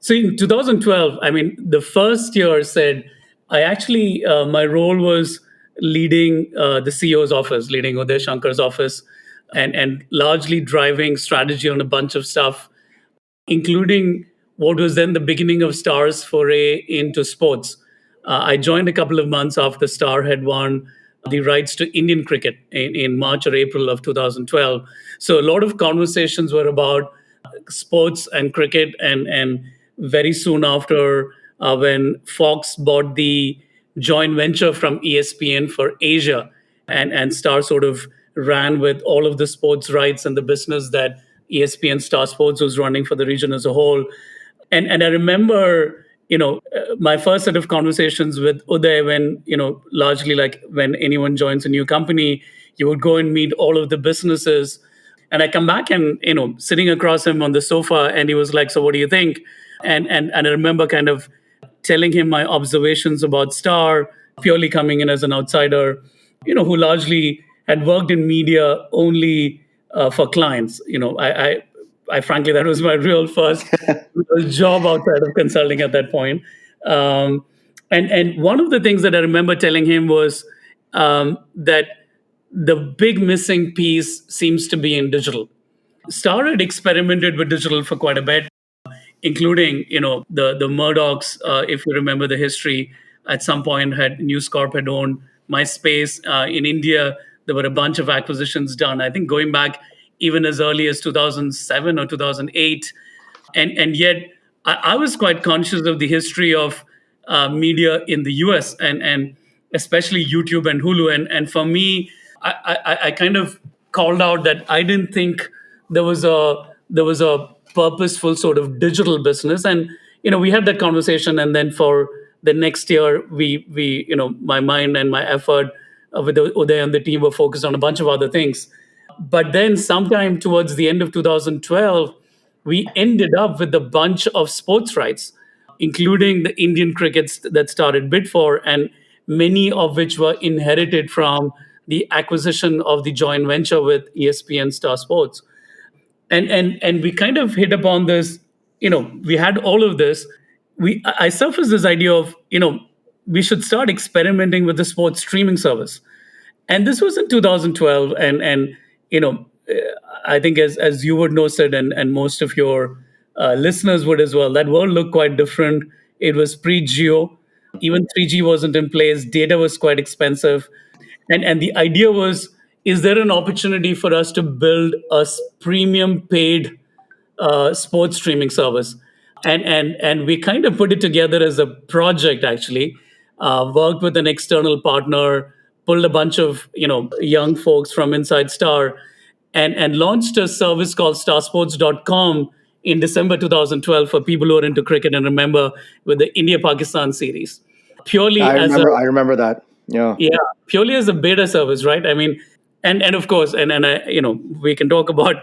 So in 2012, I mean, the first year said, I actually, my role was leading the CEO's office, leading Uday Shankar's office, and largely driving strategy on a bunch of stuff, including what was then the beginning of Star's foray into sports. I joined a couple of months after Star had won the rights to Indian cricket in March or April of 2012. So a lot of conversations were about sports and cricket, and very soon after, when Fox bought the joint venture from ESPN for Asia, and Star sort of ran with all of the sports rights and the business that ESPN Star Sports was running for the region as a whole. And I remember, my first set of conversations with Uday, when, largely like when anyone joins a new company, you would go and meet all of the businesses. And I come back and, sitting across him on the sofa, and he was like, "So what do you think?" And I remember kind of telling him my observations about Star, purely coming in as an outsider, who largely had worked in media only for clients. I frankly, that was my real job outside of consulting at that point. And one of the things that I remember telling him was that the big missing piece seems to be in digital. Star had experimented with digital for quite a bit, including the Murdochs. If you remember the history, at some point had News Corp had owned MySpace. In India, there were a bunch of acquisitions done. I think going back even as early as 2007 or 2008, and yet I was quite conscious of the history of media in the US, and especially YouTube and Hulu. And for me, I kind of called out that I didn't think there was a purposeful sort of digital business. And we had that conversation, and then for the next year, we my mind and my effort with Uday and the team were focused on a bunch of other things. But then sometime towards the end of 2012, we ended up with a bunch of sports rights, including the Indian crickets that started bid for, and many of which were inherited from the acquisition of the joint venture with ESPN Star Sports. And we kind of hit upon this. We had all of this. I surfaced this idea of, we should start experimenting with the sports streaming service. And this was in 2012. And I think, as you would know, Sid, and most of your listeners would as well, that world looked quite different. It was pre-geo. Even 3G wasn't in place. Data was quite expensive. And the idea was, is there an opportunity for us to build a premium paid sports streaming service? And we kind of put it together as a project, actually. Worked with an external partner, pulled a bunch of young folks from inside Star, and launched a service called starsports.com in December 2012 for people who are into cricket and remember, with the India Pakistan series, purely I as a remember. I remember that. Yeah. yeah, purely as a beta service, right? I mean, and of course, and I, we can talk about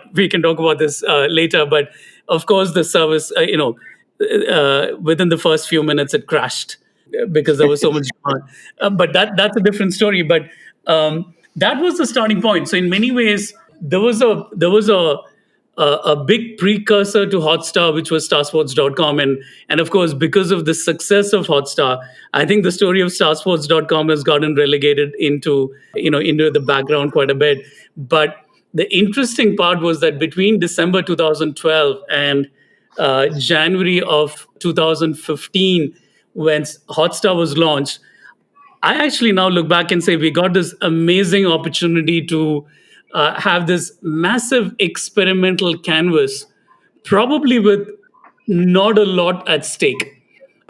this later, but of course, the service, within the first few minutes, it crashed because there was so much demand. But that's a different story. But that was the starting point. So in many ways, there was a big precursor to Hotstar, which was starsports.com. And of course, because of the success of Hotstar, I think the story of starsports.com has gotten relegated into the background quite a bit. But the interesting part was that between December 2012 and January of 2015, when Hotstar was launched, I actually now look back and say we got this amazing opportunity to have this massive experimental canvas, probably with not a lot at stake,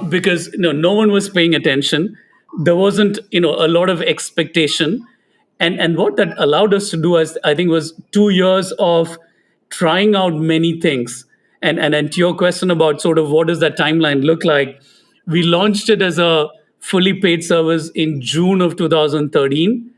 because no one was paying attention. There wasn't a lot of expectation, and what that allowed us to do, as I think, was 2 years of trying out many things. And to your question about sort of what does that timeline look like, we launched it as a fully paid service in June of 2013,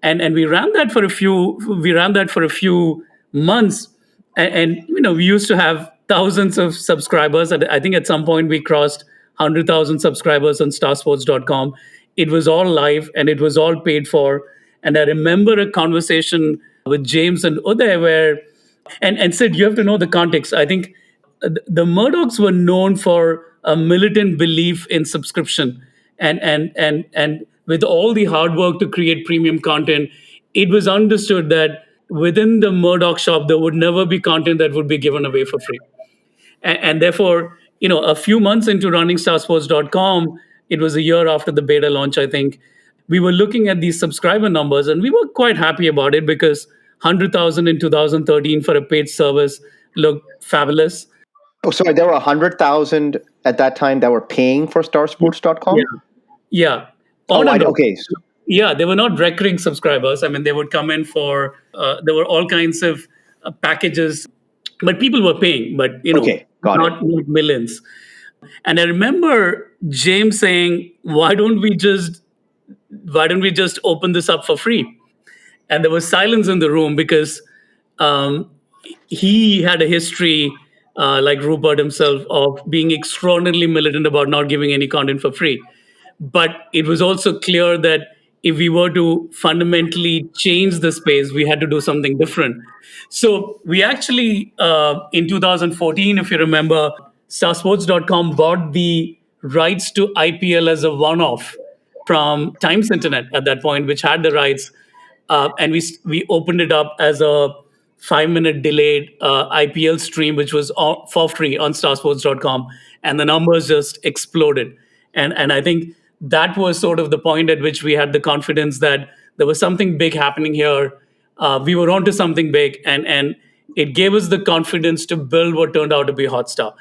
and we ran that for a few months. And we used to have thousands of subscribers. And I think at some point we crossed 100,000 subscribers on starsports.com. It was all live and it was all paid for. And I remember a conversation with James and Uday where, and said, you have to know the context. I think the Murdochs were known for a militant belief in subscription, and with all the hard work to create premium content, it was understood that within the Murdoch shop there would never be content that would be given away for free. And therefore, a few months into running starsports.com, it was a year after the beta launch, I think, we were looking at these subscriber numbers and we were quite happy about it because 100,000 in 2013 for a paid service looked fabulous. Oh, sorry, there were 100,000 at that time that were paying for Yeah, starsports.com? yeah, Oh, on and off. okay. So, Yeah, they were not recurring subscribers. I mean, they would come in for, there were all kinds of packages, but people were paying, but, okay, got it. not millions. And I remember James saying, why don't we just open this up for free? And there was silence in the room because um, he had a history, like Rupert himself, of being extraordinarily militant about not giving any content for free. But it was also clear that if we were to fundamentally change the space, we had to do something different. So we actually, in 2014, if you remember, starsports.com bought the rights to IPL as a one off from Times Internet at that point, which had the rights, and we opened it up as a 5 minute delayed IPL stream, which was for free on starsports.com, and the numbers just exploded. And I think that was sort of the point at which we had the confidence that there was something big happening here. We were onto something big, and it gave us the confidence to build what turned out to be Hotstar.